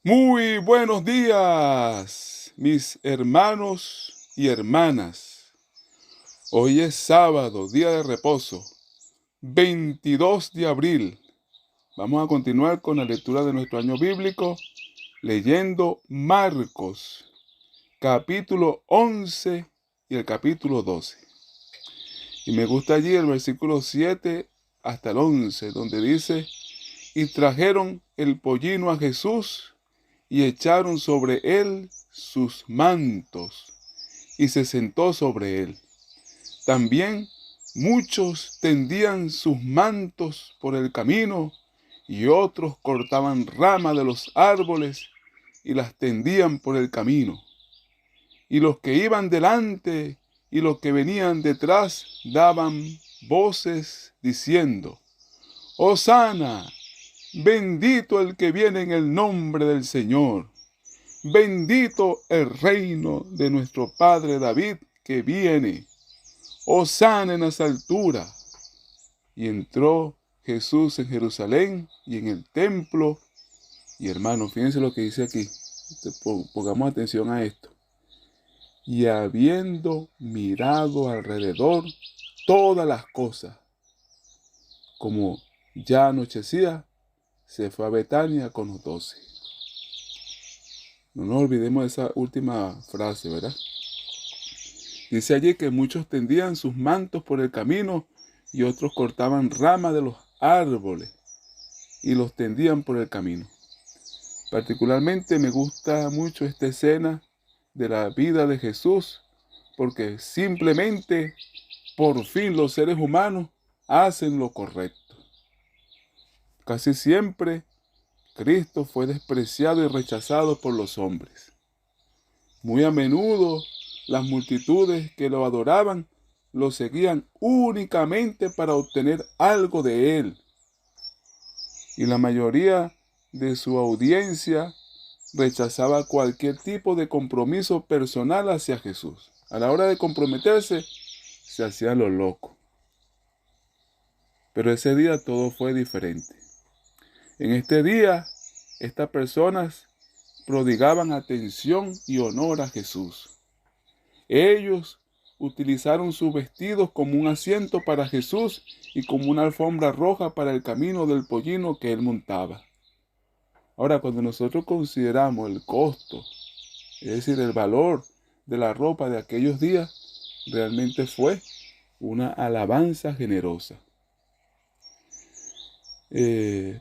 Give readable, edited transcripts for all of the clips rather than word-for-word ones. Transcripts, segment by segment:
Muy buenos días, mis hermanos y hermanas. Hoy es sábado, día de reposo, 22 de abril. Vamos a continuar con la lectura de nuestro año bíblico, leyendo Marcos, capítulo 11 y el capítulo 12. Y me gusta allí el versículo 7 hasta el 11, donde dice: y trajeron el pollino a Jesús y echaron sobre él sus mantos, y se sentó sobre él. También muchos tendían sus mantos por el camino, y otros cortaban ramas de los árboles y las tendían por el camino. Y los que iban delante y los que venían detrás daban voces diciendo: Hosana, bendito el que viene en el nombre del Señor. Bendito el reino de nuestro padre David que viene. Hosana en las alturas. Y entró Jesús en Jerusalén y en el templo. Y hermanos, fíjense lo que dice aquí. Pongamos atención a esto. Y habiendo mirado alrededor todas las cosas, como ya anochecía, se fue a Betania con los 12. No nos olvidemos de esa última frase, ¿verdad? Dice allí que muchos tendían sus mantos por el camino y otros cortaban ramas de los árboles y los tendían por el camino. Particularmente me gusta mucho esta escena de la vida de Jesús, porque simplemente, por fin, los seres humanos hacen lo correcto. Casi siempre, Cristo fue despreciado y rechazado por los hombres. Muy a menudo, las multitudes que lo adoraban lo seguían únicamente para obtener algo de él. Y la mayoría de su audiencia rechazaba cualquier tipo de compromiso personal hacia Jesús. A la hora de comprometerse, se hacían los locos. Pero ese día todo fue diferente. En este día, estas personas prodigaban atención y honor a Jesús. Ellos utilizaron sus vestidos como un asiento para Jesús y como una alfombra roja para el camino del pollino que él montaba. Ahora, cuando nosotros consideramos el costo, es decir, el valor de la ropa de aquellos días, realmente fue una alabanza generosa.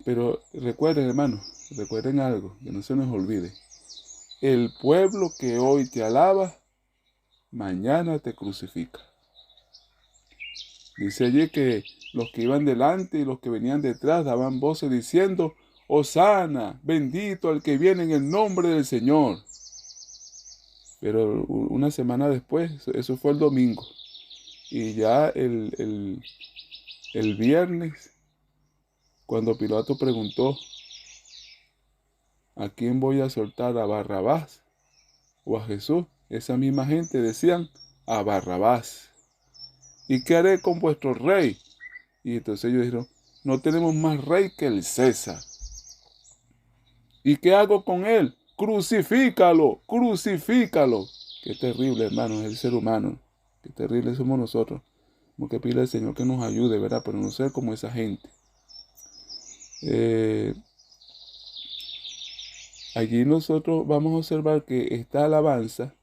Pero recuerden, hermanos, recuerden algo, que no se nos olvide. El pueblo que hoy te alaba, mañana te crucifica. Dice allí que los que iban delante y los que venían detrás daban voces diciendo: Hosana, bendito el que viene en el nombre del Señor. Pero una semana después, eso fue el domingo, y ya el viernes, cuando Pilato preguntó: ¿a quién voy a soltar? ¿A Barrabás o a Jesús? Esa misma gente decían: a Barrabás. ¿Y qué haré con vuestro rey? Y entonces ellos dijeron: no tenemos más rey que el César. ¿Y qué hago con él? Crucifícalo, crucifícalo. Qué terrible, hermano, es el ser humano. Qué terrible somos nosotros. Como que pide al Señor que nos ayude, ¿verdad? Pero no ser como esa gente. Allí nosotros vamos a observar que esta alabanza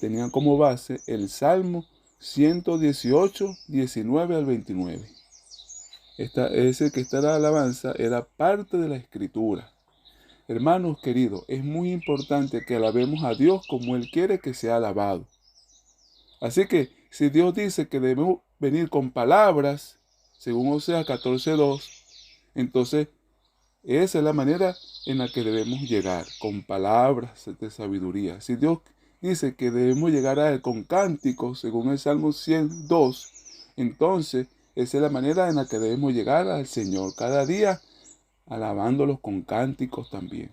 tenía como base el Salmo 118, 19 al 29. Esta alabanza era parte de la Escritura. Hermanos queridos, es muy importante que alabemos a Dios como Él quiere que sea alabado. Así que si Dios dice que debemos venir con palabras, según Oseas 14:2, entonces esa es la manera en la que debemos llegar, con palabras de sabiduría. Si Dios dice que debemos llegar a Él con cánticos, según el Salmo 102, entonces esa es la manera en la que debemos llegar al Señor cada día, alabándolos con cánticos también.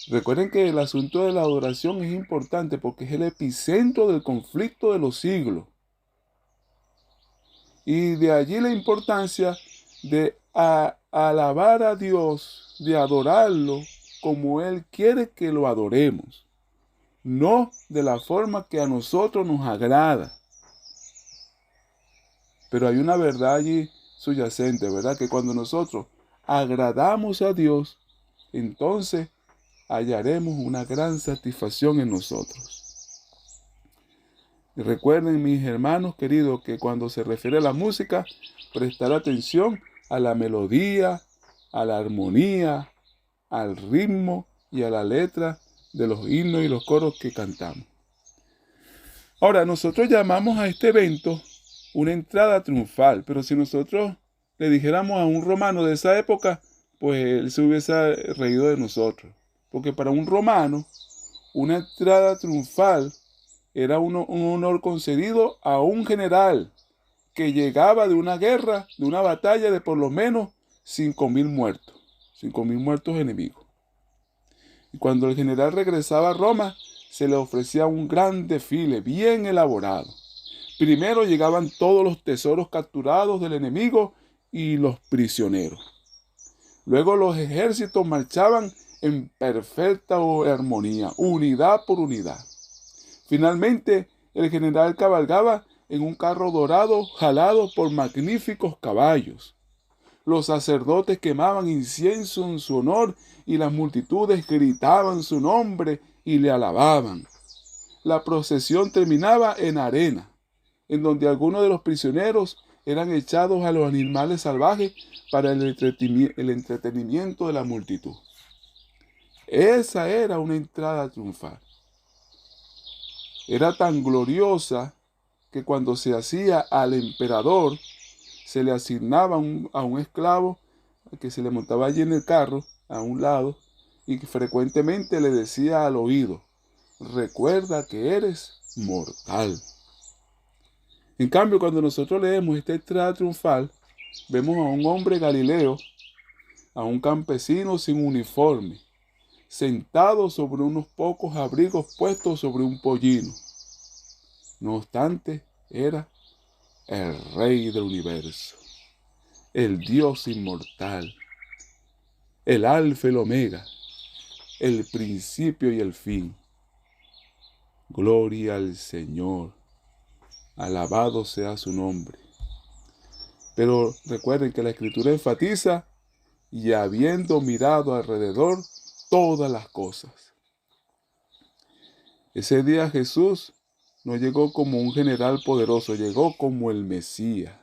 Recuerden que el asunto de la adoración es importante porque es el epicentro del conflicto de los siglos. Y de allí la importancia de alabar a Dios, de adorarlo como Él quiere que lo adoremos, no de la forma que a nosotros nos agrada. Pero hay una verdad allí subyacente, ¿verdad? Que cuando nosotros agradamos a Dios, entonces hallaremos una gran satisfacción en nosotros. Y recuerden, mis hermanos queridos, que cuando se refiere a la música, prestar atención a la melodía, a la armonía, al ritmo y a la letra de los himnos y los coros que cantamos. Ahora, nosotros llamamos a este evento una entrada triunfal, pero si nosotros le dijéramos a un romano de esa época, pues él se hubiese reído de nosotros. Porque para un romano, una entrada triunfal era un honor concedido a un general que llegaba de una guerra, de una batalla de por lo menos 5.000 muertos, 5.000 muertos enemigos. Y cuando el general regresaba a Roma, se le ofrecía un gran desfile bien elaborado. Primero llegaban todos los tesoros capturados del enemigo y los prisioneros. Luego los ejércitos marchaban en perfecta armonía, unidad por unidad. Finalmente, el general cabalgaba en un carro dorado jalado por magníficos caballos. Los sacerdotes quemaban incienso en su honor y las multitudes gritaban su nombre y le alababan. La procesión terminaba en arena, en donde algunos de los prisioneros eran echados a los animales salvajes para el entretenimiento de la multitud. Esa era una entrada triunfal. Era tan gloriosa que cuando se hacía al emperador, se le asignaba a un esclavo que se le montaba allí en el carro, a un lado, y que frecuentemente le decía al oído: recuerda que eres mortal. En cambio, cuando nosotros leemos esta entrada triunfal, vemos a un hombre galileo, a un campesino sin uniforme, sentado sobre unos pocos abrigos puestos sobre un pollino. No obstante, era el Rey del universo, el Dios inmortal, el Alfa y el Omega, el principio y el fin. Gloria al Señor, alabado sea su nombre. Pero recuerden que la Escritura enfatiza: y habiendo mirado alrededor todas las cosas. Ese día Jesús no llegó como un general poderoso, llegó como el Mesías.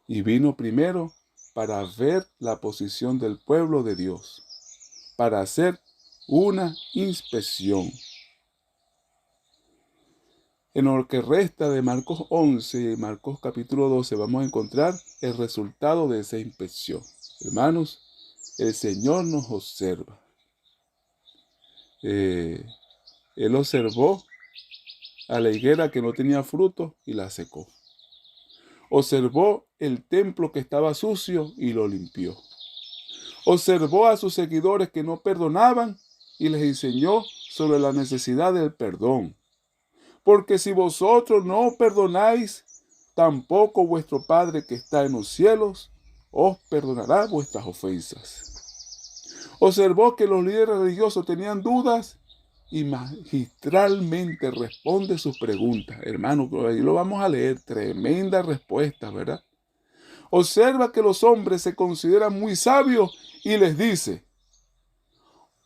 Y vino primero para ver la posición del pueblo de Dios, para hacer una inspección. En lo que resta de Marcos 11 y Marcos capítulo 12 vamos a encontrar el resultado de esa inspección. Hermanos, el Señor nos observa. Él observó a la higuera que no tenía fruto y la secó. Observó el templo que estaba sucio y lo limpió. Observó a sus seguidores que no perdonaban y les enseñó sobre la necesidad del perdón. Porque si vosotros no perdonáis, tampoco vuestro Padre que está en los cielos os perdonará vuestras ofensas. Observó que los líderes religiosos tenían dudas y magistralmente responde sus preguntas. Hermano, ahí lo vamos a leer, tremenda respuesta, ¿verdad? Observa que los hombres se consideran muy sabios y les dice: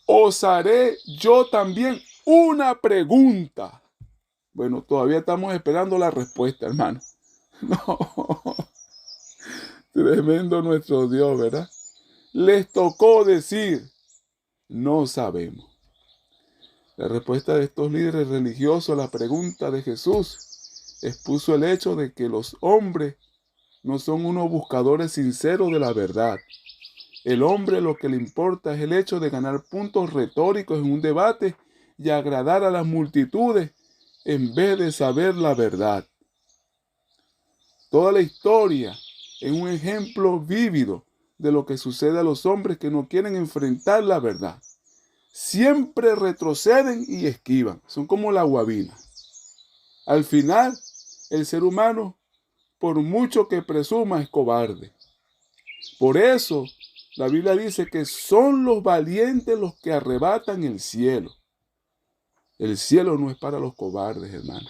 os haré yo también una pregunta. Bueno, todavía estamos esperando la respuesta, hermano. No, tremendo nuestro Dios, ¿verdad? Les tocó decir: no sabemos. La respuesta de estos líderes religiosos a la pregunta de Jesús expuso el hecho de que los hombres no son unos buscadores sinceros de la verdad. El hombre lo que le importa es el hecho de ganar puntos retóricos en un debate y agradar a las multitudes en vez de saber la verdad. Toda la historia es un ejemplo vívido de lo que sucede a los hombres que no quieren enfrentar la verdad. Siempre retroceden y esquivan. Son como la guabina. Al final, el ser humano, por mucho que presuma, es cobarde. Por eso, La Biblia dice que son los valientes los que arrebatan el cielo. El cielo no es para los cobardes, hermano.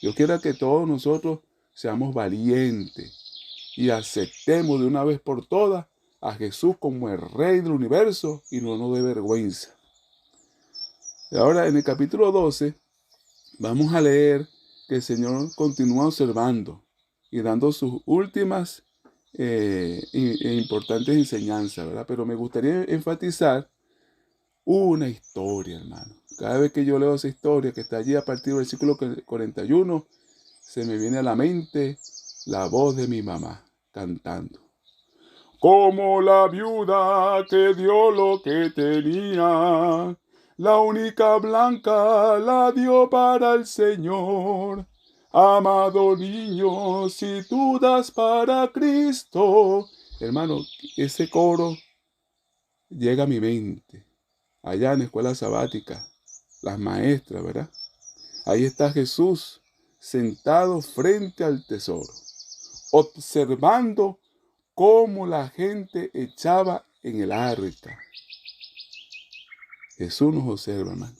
Yo quiero que todos nosotros seamos valientes y aceptemos de una vez por todas a Jesús como el Rey del universo y no nos dé vergüenza. Y ahora en el capítulo 12 vamos a leer que el Señor continúa observando y dando sus últimas importantes enseñanzas, ¿verdad? Pero me gustaría enfatizar una historia, hermano. Cada vez que yo leo esa historia que está allí a partir del versículo 41, se me viene a la mente la voz de mi mamá cantando. Como la viuda que dio lo que tenía, la única blanca la dio para el Señor. Amado niño, si tú das para Cristo. Hermano, ese coro llega a mi mente. Allá en la escuela sabática, las maestras, ¿verdad? Ahí está Jesús sentado frente al tesoro, observando cómo la gente echaba en el arca. Jesús nos observa, hermano.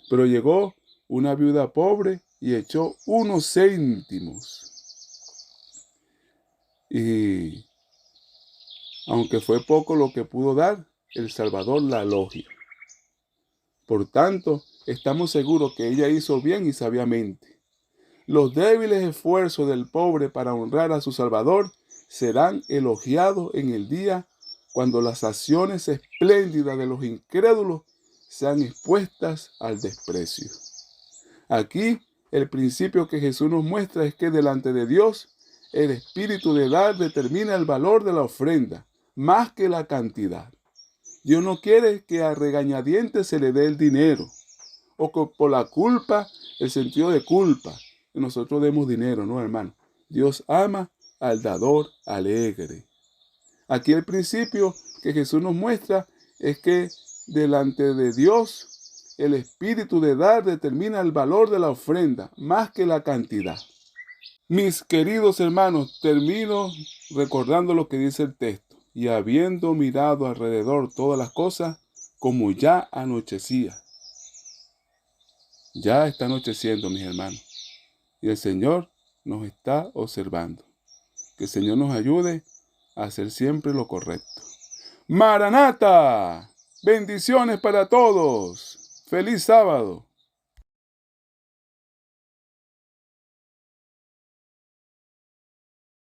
Pero llegó una viuda pobre y echó unos céntimos. Y aunque fue poco lo que pudo dar, el Salvador la elogia. Por tanto, estamos seguros que ella hizo bien y sabiamente. Los débiles esfuerzos del pobre para honrar a su Salvador serán elogiados en el día cuando las acciones espléndidas de los incrédulos sean expuestas al desprecio. Aquí, el principio que Jesús nos muestra es que delante de Dios, el espíritu de dar determina el valor de la ofrenda, más que la cantidad. Dios no quiere que a regañadientes se le dé el dinero, o que por la culpa, el sentido de culpa, que nosotros demos dinero, ¿no, hermano? Dios ama al dador alegre. Aquí el principio que Jesús nos muestra es que delante de Dios, el espíritu de dar determina el valor de la ofrenda, más que la cantidad. Mis queridos hermanos, termino recordando lo que dice el texto. Y habiendo mirado alrededor todas las cosas, como ya anochecía. Ya está anocheciendo, mis hermanos. Y el Señor nos está observando. Que el Señor nos ayude a hacer siempre lo correcto. ¡Maranata! Bendiciones para todos. ¡Feliz sábado!